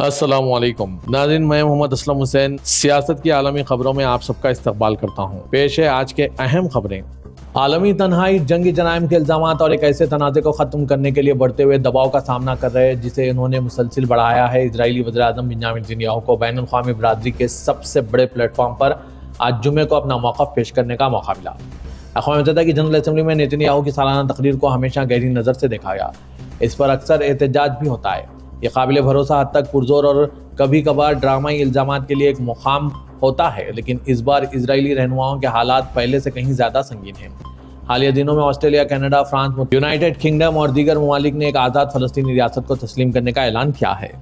السلام علیکم ناظرین، میں محمد اسلم حسین سیاست کی عالمی خبروں میں آپ سب کا استقبال کرتا ہوں۔ پیش ہے آج کے اہم خبریں۔ عالمی تنہائی جنگی جرائم کے الزامات اور ایک ایسے تنازع کو ختم کرنے کے لیے بڑھتے ہوئے دباؤ کا سامنا کر رہے جسے انہوں نے مسلسل بڑھایا ہے۔ اسرائیلی وزیر اعظم بنیامین نتنیاہو کو بین الاقوامی برادری کے سب سے بڑے پلیٹ فارم پر آج جمعے کو اپنا موقف پیش کرنے کا موقع ملا۔ اقوام متحدہ کی جنرل اسمبلی میں نتنیاہو کی سالانہ تقریر کو ہمیشہ گہری نظر سے دیکھا گیا۔ اس پر اکثر احتجاج بھی ہوتا ہے۔ یہ قابل بھروسہ حد تک پرزور اور کبھی کبھار ڈرامائی الزامات کے لیے ایک مقام ہوتا ہے، لیکن اس بار اسرائیلی رہنماؤں کے حالات پہلے سے کہیں زیادہ سنگین ہیں۔ حالیہ دنوں میں Australia, Canada, France, United kingdom اور دیگر ممالک نے ایک آزاد فلسطینی ریاست کو تسلیم کرنے کا اعلان کیا ہے۔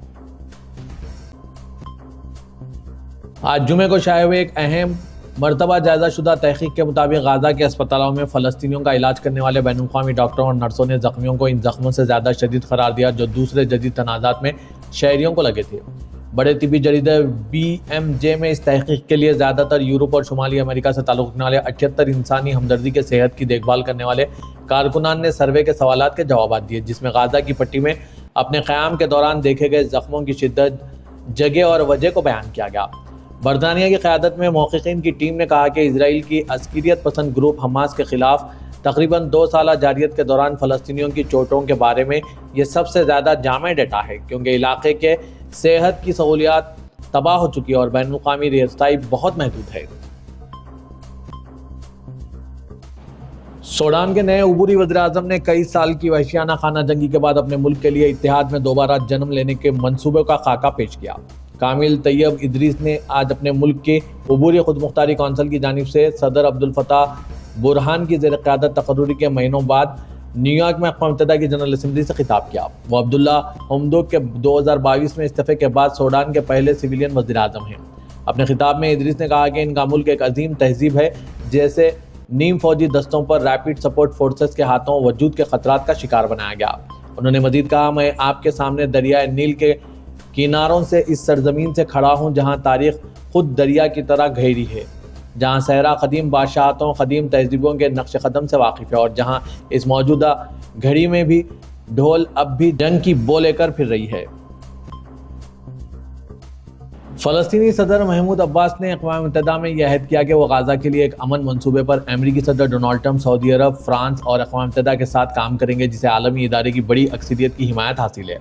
آج جمعے کو شائع ہوئے ایک اہم مرتبہ جائزہ شدہ تحقیق کے مطابق غزہ کے اسپتالوں میں فلسطینیوں کا علاج کرنے والے بین الاقوامی ڈاکٹروں اور نرسوں نے زخمیوں کو ان زخموں سے زیادہ شدید قرار دیا جو دوسرے جدید تنازعات میں شہریوں کو لگے تھے۔ بڑے طبی جریدے BMJ میں اس تحقیق کے لیے زیادہ تر یورپ اور شمالی امریکہ سے تعلق رکھنے والے 78 انسانی ہمدردی کے صحت کی دیکھ بھال کرنے والے کارکنان نے سروے کے سوالات کے جوابات دیے، جس میں غزہ کی پٹی میں اپنے قیام کے دوران دیکھے گئے زخموں کی شدت، جگہ اور وجہ کو بیان کیا گیا۔ برطانیہ کی قیادت میں محققین کی ٹیم نے کہا کہ اسرائیل کی عسکریت پسند گروپ حماس کے خلاف تقریباً 2 سالہ جارحیت کے دوران فلسطینیوں کی چوٹوں کے بارے میں یہ سب سے زیادہ جامع ڈیٹا ہے، کیونکہ علاقے کے صحت کی سہولیات تباہ ہو چکی اور بین الاقوامی رسائی بہت محدود ہے۔ سوڈان کے نئے عبوری وزیر اعظم نے کئی سال کی وحشیانہ خانہ جنگی کے بعد اپنے ملک کے لیے اتحاد میں دوبارہ جنم لینے کے منصوبے کا خاکہ پیش کیا۔ کامل طیب ادریس نے آج اپنے ملک کے عبوری خود مختاری کونسل کی جانب سے صدر عبدالفتاح برہان کی زیر قیادت تقرری کے مہینوں بعد نیو یارک میں اقوام متحدہ کی جنرل اسمبلی سے خطاب کیا۔ وہ عبداللہ حمدوک کے 2022 میں استعفے کے بعد سوڈان کے پہلے سویلین وزیر اعظم ہیں۔ اپنے خطاب میں ادریس نے کہا کہ ان کا ملک ایک عظیم تہذیب ہے جیسے نیم فوجی دستوں پر ریپڈ سپورٹ فورسز کے ہاتھوں وجود کے خطرات کا شکار بنایا گیا۔ انہوں نے مزید کہا، میں آپ کے سامنے دریائے نیل کے کناروں سے اس سرزمین سے کھڑا ہوں جہاں تاریخ خود دریا کی طرح گہری ہے، جہاں صحرا قدیم بادشاہتوں، قدیم تہذیبوں کے نقش قدم سے واقف ہے اور جہاں اس موجودہ گھڑی میں بھی ڈھول اب بھی جنگ کی بو لے کر پھر رہی ہے۔ فلسطینی صدر محمود عباس نے اقوام متحدہ میں یہ عہد کیا کہ وہ غزہ کے لیے ایک امن منصوبے پر امریکی صدر ڈونلڈ ٹرمپ، سعودی عرب، فرانس اور اقوام متحدہ کے ساتھ کام کریں گے، جسے عالمی ادارے کی بڑی اکثریت کی حمایت حاصل ہے۔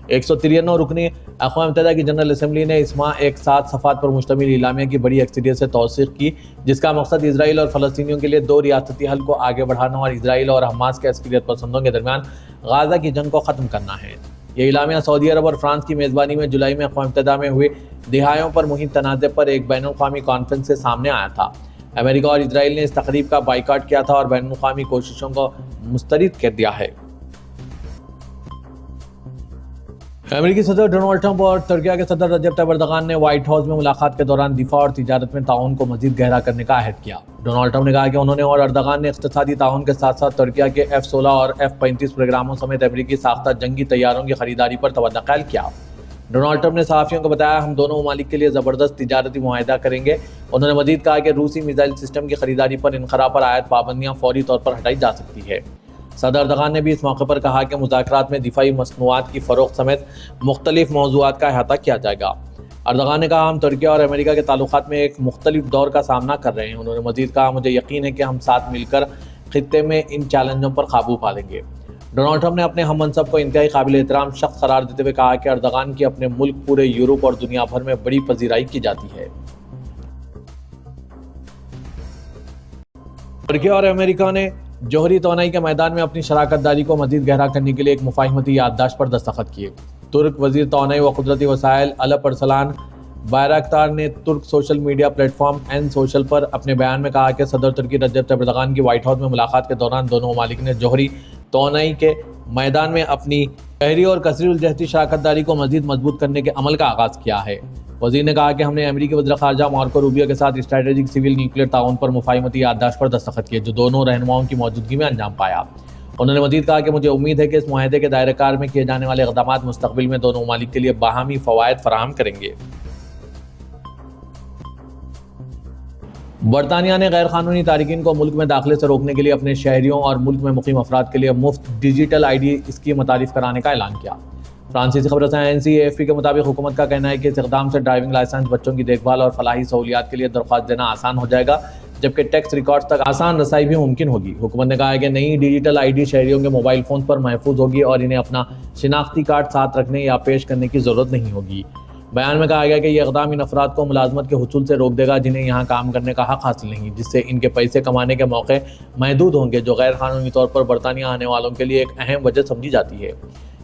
193 رکنی اقوام متحدہ کی جنرل اسمبلی نے اس ماہ ایک 7 صفحات پر مشتمل اعلامیہ کی بڑی اکثریت سے توثیق کی، جس کا مقصد اسرائیل اور فلسطینیوں کے لیے 2 ریاستی حل کو آگے بڑھانا اور اسرائیل اور حماس کے عسکریت پسندوں کے درمیان غزہ کی جنگ کو ختم کرنا ہے۔ یہ اعلامیہ سعودی عرب اور فرانس کی میزبانی میں جولائی میں اقوام متحدہ میں ہوئے دہائیوں پر محیط تنازع پر ایک بین الاقوامی کانفرنس سے سامنے آیا تھا۔ امریکہ اور اسرائیل نے اس تقریب کا بائیکاٹ کیا تھا اور بین الاقوامی کوششوں کو مسترد کر دیا ہے۔ امریکی صدر ڈونلڈ ٹرمپ اور ترکیہ کے صدر رجب طیب ایردوان نے وائٹ ہاؤس میں ملاقات کے دوران دفاع اور تجارت میں تعاون کو مزید گہرا کرنے کا عہد کیا۔ ڈونلڈ ٹرمپ نے کہا کہ انہوں نے اور ایردوان نے اقتصادی تعاون کے ساتھ ساتھ ترکیہ کے F-16 اور F-35 پروگراموں سمیت امریکی ساختہ جنگی طیاروں کی خریداری پر توجہ قائل کیا۔ ڈونلڈ ٹرمپ نے صحافیوں کو بتایا، ہم دونوں ممالک کے لیے زبردست تجارتی معاہدہ کریں گے۔ انہوں نے مزید کہا کہ روسی میزائل سسٹم کی خریداری پر انقرہ پر عائد پابندیاں فوری طور پر ہٹائی جا سکتی ہے۔ صدر ایردوان نے بھی اس موقع پر کہا کہ مذاکرات میں دفاعی مصنوعات کی فروخت سمیت مختلف موضوعات کا احاطہ کیا جائے گا۔ ایردوان نے کہا، ہم ترکیہ اور امریکہ کے تعلقات میں ایک مختلف دور کا سامنا کر رہے ہیں۔ انہوں نے مزید کہا، مجھے یقین ہے کہ ہم ساتھ مل کر خطے میں ان چیلنجوں پر قابو پا لیں گے۔ ڈونلڈ ٹرمپ نے اپنے ہم منصب کو انتہائی قابل احترام شخص قرار دیتے ہوئے کہا کہ ایردوان کی اپنے ملک، پورے یورپ اور دنیا بھر میں بڑی پذیرائی کی جاتی ہے۔ ترکیہ اور امریکہ نے جوہری توانائی کے میدان میں اپنی شراکت داری کو مزید گہرا کرنے کے لیے ایک مفاہمتی یادداشت پر دستخط کیے۔ ترک وزیر توانائی و قدرتی وسائل الپ ارسلان بائراکتار نے ترک social media platform N social پر اپنے بیان میں کہا کہ صدر ترکی رجب طیب ایردوان کی وائٹ ہاؤس میں ملاقات کے دوران دونوں ممالک نے جوہری توانائی کے میدان میں اپنی گہری اور کثیر الجہتی شراکت داری کو مزید مضبوط کرنے کے عمل کا آغاز کیا ہے۔ وزیر نے کہا کہ ہم نے امریکی وزیر خارجہ مارکو روبیو کے ساتھ اسٹریٹجک سول نیوکلیئر تعاون پر مفاہمتی یادداشت پر دستخط کیے، جو دونوں رہنماؤں کی موجودگی میں انجام پایا۔ انہوں نے مزید کہا کہ مجھے امید ہے کہ اس معاہدے کے دائرہ کار میں کیے جانے والے اقدامات مستقبل میں دونوں ممالک کے لیے باہمی فوائد فراہم کریں گے۔ برطانیہ نے غیر قانونی تارکین کو ملک میں داخلے سے روکنے کے لیے اپنے شہریوں اور ملک میں مقیم افراد کے لیے مفت ڈیجیٹل ID اسکیم متعارف کرانے کا اعلان کیا۔ فرانسیسی خبر رساں NCAFP کے مطابق حکومت کا کہنا ہے کہ اس اقدام سے ڈرائیونگ لائسنس، بچوں کی دیکھ بھال اور فلاحی سہولیات کے لیے درخواست دینا آسان ہو جائے گا، جبکہ ٹیکس ریکارڈز تک آسان رسائی بھی ممکن ہوگی۔ حکومت نے کہا ہے کہ نئی ڈیجیٹل ID شہریوں کے موبائل فونز پر محفوظ ہوگی اور انہیں اپنا شناختی کارڈ ساتھ رکھنے یا پیش کرنے کی ضرورت نہیں ہوگی۔ بیان میں کہا گیا کہ یہ اقدام ان افراد کو ملازمت کے حصول سے روک دے گا جنہیں یہاں کام کرنے کا حق حاصل نہیں، جس سے ان کے پیسے کمانے کے موقع محدود ہوں گے، جو غیر قانونی طور پر برطانیہ آنے والوں کے لیے ایک اہم وجہ سمجھی جاتی ہے۔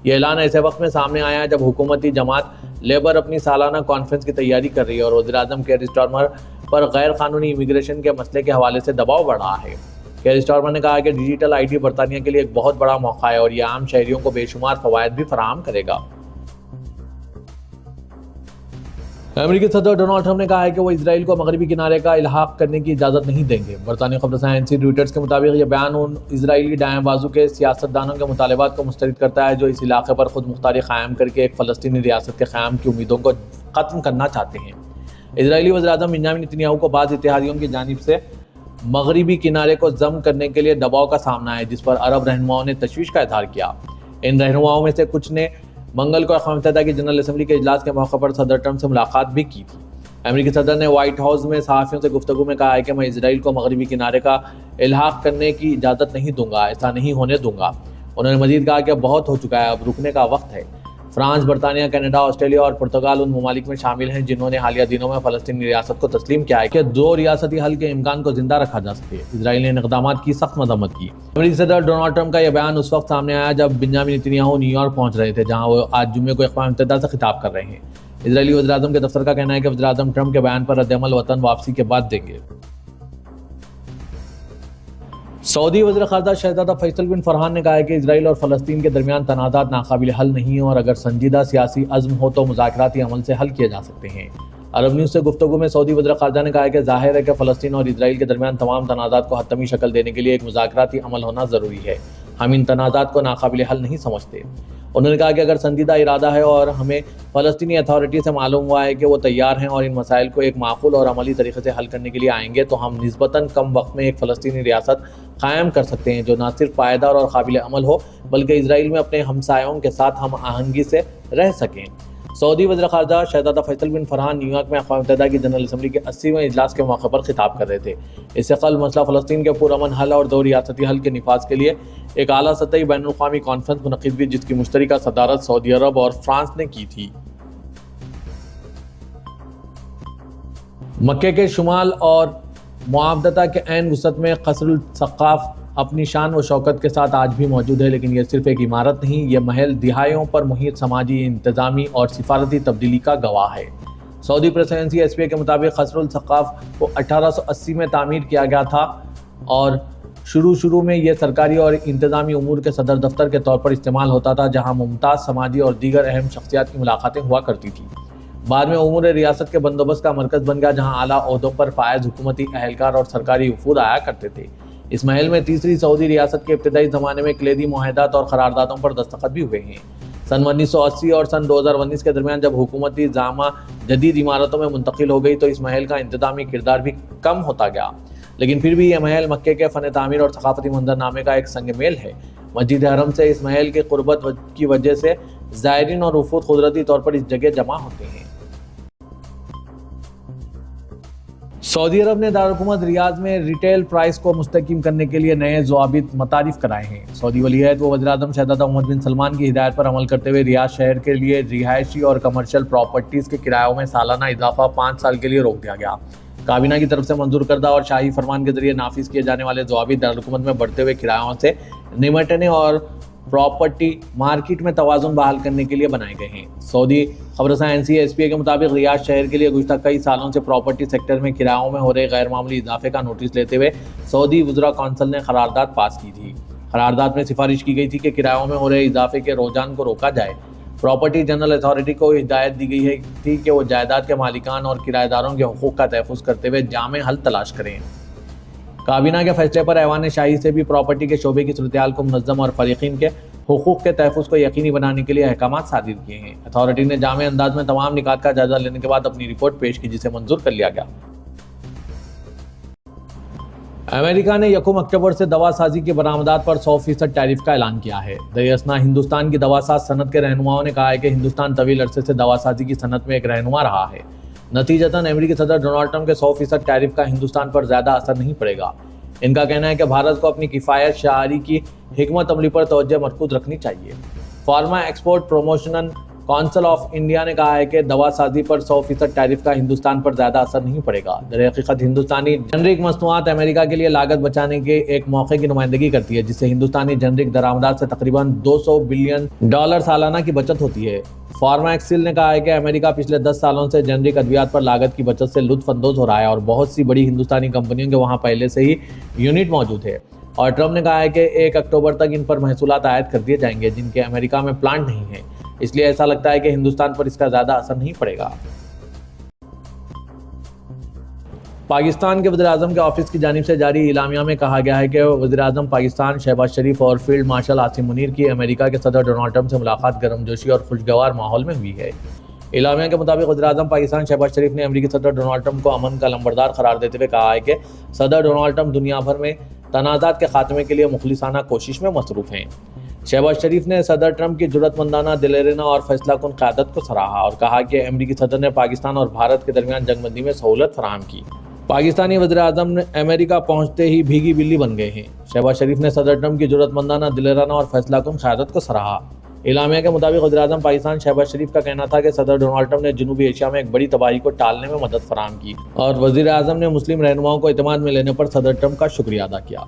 یہ اعلان ایسے وقت میں سامنے آیا ہے جب حکومتی جماعت لیبر اپنی سالانہ کانفرنس کی تیاری کر رہی ہے اور وزیراعظم کیئر سٹارمر پر غیر قانونی امیگریشن کے مسئلے کے حوالے سے دباؤ بڑھ رہا ہے۔ کیئر سٹارمر نے کہا کہ ڈیجیٹل ID برطانیہ کے لیے ایک بہت بڑا موقع ہے اور یہ عام شہریوں کو بے شمار فوائد بھی فراہم کرے گا۔ امریکی صدر ڈونالڈ ٹرمپ نے کہا ہے کہ وہ اسرائیل کو مغربی کنارے کا الحاق کرنے کی اجازت نہیں دیں گے۔ برطانوی خبر رساں NC رویٹرز کے مطابق یہ بیان ان اسرائیلی دائیں بازو کے سیاستدانوں کے مطالبات کو مسترد کرتا ہے جو اس علاقے پر خود مختاری قائم کر کے ایک فلسطینی ریاست کے قیام کی امیدوں کو ختم کرنا چاہتے ہیں۔ اسرائیلی وزیراعظم بنیامین نتنیاہو کو بعض اتحادیوں کی جانب سے مغربی کنارے کو ضم کرنے کے لیے دباؤ کا سامنا ہے، جس پر عرب رہنماؤں نے تشویش کا اظہار کیا۔ ان رہنماؤں میں سے کچھ نے منگل کو اقوام متحدہ کی جنرل اسمبلی کے اجلاس کے موقع پر صدر ٹرمپ سے ملاقات بھی کی تھی۔ امریکی صدر نے وائٹ ہاؤس میں صحافیوں سے گفتگو میں کہا ہے کہ میں اسرائیل کو مغربی کنارے کا الحاق کرنے کی اجازت نہیں دوں گا، ایسا نہیں ہونے دوں گا۔ انہوں نے مزید کہا کہ اب بہت ہو چکا ہے، اب رکنے کا وقت ہے۔ فرانس، برطانیہ، کینیڈا، آسٹریلیا اور پرتگال ان ممالک میں شامل ہیں جنہوں نے حالیہ دنوں میں فلسطینی ریاست کو تسلیم کیا ہے کہ دو ریاستی حل کے امکان کو زندہ رکھا جا سکے۔ اسرائیل نے ان اقدامات کی سخت مذمت کی۔ امریکی صدر ڈونالڈ ٹرمپ کا یہ بیان اس وقت سامنے آیا جب بنیامین نتنیاہو نیو یارک پہنچ رہے تھے، جہاں وہ آج جمعے کو اقوام متحدہ سے خطاب کر رہے ہیں۔ اسرائیلی وزیراعظم کے دفتر کا کہنا ہے کہ وزیراعظم ٹرمپ کے بیان پر ردعمل وطن واپسی کے بعد دیں گے۔ سعودی وزیر خارجہ شہزادہ فیصل بن فرحان نے کہا ہے کہ اسرائیل اور فلسطین کے درمیان تنازعات ناقابل حل نہیں ہیں اور اگر سنجیدہ سیاسی عزم ہو تو مذاکراتی عمل سے حل کیے جا سکتے ہیں۔ عرب نیوز سے گفتگو میں سعودی وزیر خارجہ نے کہا ہے کہ ظاہر ہے کہ فلسطین اور اسرائیل کے درمیان تمام تنازعات کو حتمی شکل دینے کے لیے ایک مذاکراتی عمل ہونا ضروری ہے۔ ہم ان تنازعات کو ناقابل حل نہیں سمجھتے۔ انہوں نے کہا کہ اگر سنجیدہ ارادہ ہے اور ہمیں فلسطینی اتھارٹی سے معلوم ہوا ہے کہ وہ تیار ہیں اور ان مسائل کو ایک معقول اور عملی طریقے سے حل کرنے کے لیے آئیں گے تو ہم نسبتاً کم وقت میں ایک فلسطینی ریاست قائم کر سکتے ہیں جو نہ صرف پائیدار اور قابل عمل ہو بلکہ اسرائیل میں اپنے ہمسایوں کے ساتھ ہم آہنگی سے رہ سکیں۔ سعودی وزیر خارجہ شہزادہ فیصل بن فرحان نیو یارک میں اقوام متحدہ کی جنرل اسمبلی کے 80ویں اجلاس کے موقع پر خطاب کر رہے تھے۔ اس سے قبل مسئلہ فلسطین کے پرامن حل اور دو ریاستی حل کے نفاذ کے لیے ایک اعلیٰ سطحی بین الاقوامی کانفرنس منعقد ہوئی جس کی مشترکہ صدارت سعودی عرب اور فرانس نے کی تھی۔ مکے کے شمال اور معابدہ کے عین وسط میں قصر الثقاف اپنی شان و شوکت کے ساتھ آج بھی موجود ہے، لیکن یہ صرف ایک عمارت نہیں، یہ محل دہائیوں پر محیط سماجی، انتظامی اور سفارتی تبدیلی کا گواہ ہے۔ سعودی پریس ایجنسی SPA کے مطابق قصر الثقاف کو 1880 میں تعمیر کیا گیا تھا اور شروع میں یہ سرکاری اور انتظامی امور کے صدر دفتر کے طور پر استعمال ہوتا تھا، جہاں ممتاز سماجی اور دیگر اہم شخصیات کی ملاقاتیں ہوا کرتی تھیں۔ بعد میں امور ریاست کے بندوبست کا مرکز بن گیا، جہاں اعلیٰ عہدوں پر فائز حکومتی اہلکار اور سرکاری وفود آیا کرتے تھے۔ اس محل میں تیسری سعودی ریاست کے ابتدائی زمانے میں کلیدی معاہدات اور قراردادوں پر دستخط بھی ہوئے ہیں۔ سن 1980 اور سن 2019 کے درمیان جب حکومتی زعما جدید عمارتوں میں منتقل ہو گئی تو اس محل کا انتظامی کردار بھی کم ہوتا گیا، لیکن پھر بھی یہ محل مکے کے فن تعمیر اور ثقافتی منظرنامے کا ایک سنگ میل ہے۔ مسجد حرم سے اس محل کی قربت کی وجہ سے زائرین اور وفود قدرتی طور پر اس جگہ جمع ہوتے ہیں۔ سعودی عرب نے دارالحکومت ریاض میں ریٹیل پرائس کو مستحکم کرنے کے لیے نئے ضوابط متعارف کرائے ہیں۔ سعودی ولی عہد و وزیر اعظم شہزادہ محمد بن سلمان کی ہدایت پر عمل کرتے ہوئے ریاض شہر کے لیے رہائشی اور کمرشل پراپرٹیز کے کرایوں میں سالانہ اضافہ 5 سال کے لیے روک دیا گیا۔ کابینہ کی طرف سے منظور کردہ اور شاہی فرمان کے ذریعے نافذ کیے جانے والے ضوابط دارالحکومت میں بڑھتے ہوئے کرایوں سے نمٹنے اور پراپرٹی مارکیٹ میں توازن بحال کرنے کے لیے بنائے گئے ہیں۔ سعودی خبر رساں SPA کے مطابق ریاض شہر کے لیے گزشتہ کئی سالوں سے پراپرٹی سیکٹر میں کرایوں میں ہو رہے غیر معمولی اضافے کا نوٹس لیتے ہوئے سعودی وزراء کونسل نے قرارداد پاس کی تھی۔ قرارداد میں سفارش کی گئی تھی کہ کرایوں میں ہو رہے اضافے کے رجحان کو روکا جائے۔ پراپرٹی جنرل اتھارٹی کو ہدایت دی گئی تھی کہ وہ جائیداد کے مالکان اور کرایہ داروں کے حقوق کا تحفظ کرتے ہوئے جامع حل تلاش کریں۔ کابینہ کے فیصلے پر ایوان شاہی سے بھی پراپرٹی کے شعبے کی صورتحال کو منظم اور فریقین کے حقوق کے تحفظ کو یقینی بنانے کے لیے احکامات صادر کیے ہیں۔ اتھارٹی نے جامع انداز میں تمام نکات کا جائزہ لینے کے بعد اپنی رپورٹ پیش کی جسے منظور کر لیا گیا۔ امریکہ نے 1 اکتوبر سے دوا سازی کی برآمدات پر 100% ٹیرف کا اعلان کیا ہے۔ دراصل ہندوستان کی دوا ساز صنعت کے رہنماؤں نے کہا ہے کہ ہندوستان طویل عرصے سے دوا سازی کی صنعت میں ایک رہنما رہا ہے۔ نتیجتاً امریکی صدر ڈونلڈ ٹرمپ کے 100% ٹیرف کا ہندوستان پر زیادہ اثر نہیں پڑے گا۔ ان کا کہنا ہے کہ بھارت کو اپنی کفایت شعاری کی حکمت عملی پر توجہ مرکوز رکھنی چاہیے۔ Pharma export promotion council of India نے کہا ہے کہ دوا سازی پر 100% ٹیرف کا ہندوستان پر زیادہ اثر نہیں پڑے گا۔ در حقیقت ہندوستانی جنرک مصنوعات امریکہ کے لیے لاگت بچانے کے ایک موقع کی نمائندگی کرتی ہے، جس سے ہندوستانی جنرک درآمدات سے تقریباً $200 بلین سالانہ کی بچت ہوتی ہے۔ فارما ایکسل نے کہا ہے کہ امریکہ پچھلے 10 سالوں سے جنرک ادویات پر لاگت کی بچت سے لطف اندوز ہو رہا ہے اور بہت سی بڑی ہندوستانی کمپنیوں کے وہاں پہلے سے ہی یونٹ موجود ہے۔ اور ٹرمپ نے کہا ہے کہ 1 اکتوبر تک ان پر محصولات عائد کر دیے جائیں گے جن کے امریکہ میں پلانٹ نہیں ہیں، اس لیے ایسا لگتا ہے کہ ہندوستان پر اس کا زیادہ اثر نہیں پڑے گا۔ پاکستان کے وزیراعظم کے آفس کی جانب سے جاری اعلامیہ میں کہا گیا ہے کہ وزیراعظم پاکستان شہباز شریف اور فیلڈ مارشل عاصم منیر کی امریکہ کے صدر ڈونلڈ ٹرمپ سے ملاقات گرم جوشی اور خوشگوار ماحول میں ہوئی ہے۔ اعلامیہ کے مطابق وزیراعظم پاکستان شہباز شریف نے امریکی صدر ڈونلڈ ٹرمپ کو امن کا لمبردار قرار دیتے ہوئے کہا ہے کہ صدر ڈونلڈ ٹرمپ دنیا بھر میں تنازعات کے خاتمے کے لیے مخلصانہ کوشش میں مصروف ہیں۔ شہباز شریف نے صدر ٹرمپ کی جرأت مندانہ، دلیرانہ اور فیصلہ کن قیادت کو سراہا اور کہا کہ امریکی صدر نے پاکستان اور بھارت کے درمیان جنگ بندی میں سہولت فراہم کی۔ پاکستانی وزیراعظم امریکہ پہنچتے ہی بھیگی بلی بن گئے ہیں۔ شہباز شریف نے صدر ٹرمپ کی جرأت مندانہ، دلیرانہ اور فیصلہ کن قیادت کو سراہا۔ اعلامیہ کے مطابق وزیراعظم پاکستان شہباز شریف کا کہنا تھا کہ صدر ڈونلڈ ٹرمپ نے جنوبی ایشیا میں ایک بڑی تباہی کو ٹالنے میں مدد فراہم کی اور وزیر اعظم نے مسلم رہنماؤں کو اعتماد میں لینے پر صدر ٹرمپ کا شکریہ ادا کیا۔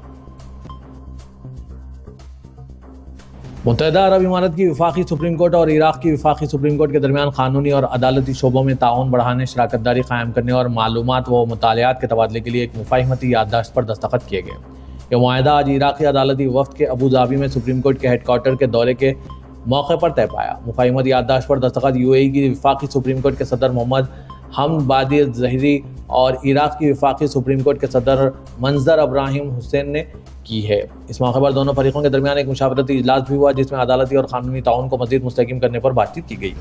متحدہ عرب امارات کی وفاقی سپریم کورٹ اور عراق کی وفاقی سپریم کورٹ کے درمیان قانونی اور عدالتی شعبوں میں تعاون بڑھانے، شراکت داری قائم کرنے اور معلومات و مطالعات کے تبادلے کے لیے ایک مفاہمتی یادداشت پر دستخط کیے گئے۔ یہ معاہدہ آج عراقی عدالتی وفد کے ابوظہبی میں سپریم کورٹ کے ہیڈ کوارٹر کے دورے کے موقع پر طے پایا۔ مفاہمتی یادداشت پر دستخط UAE کی وفاقی سپریم کورٹ کے صدر محمد حمد بادی ظہری اور عراق کی وفاقی سپریم کورٹ کے صدر منظر ابراہیم حسین نے کی ہے۔ اس موقع پر دونوں فریقوں کے درمیان ایک مشاورتی اجلاس بھی ہوا جس میں عدالتی اور قانونی تعاون کو مزید مستحکم کرنے پر بات چیت کی گئی۔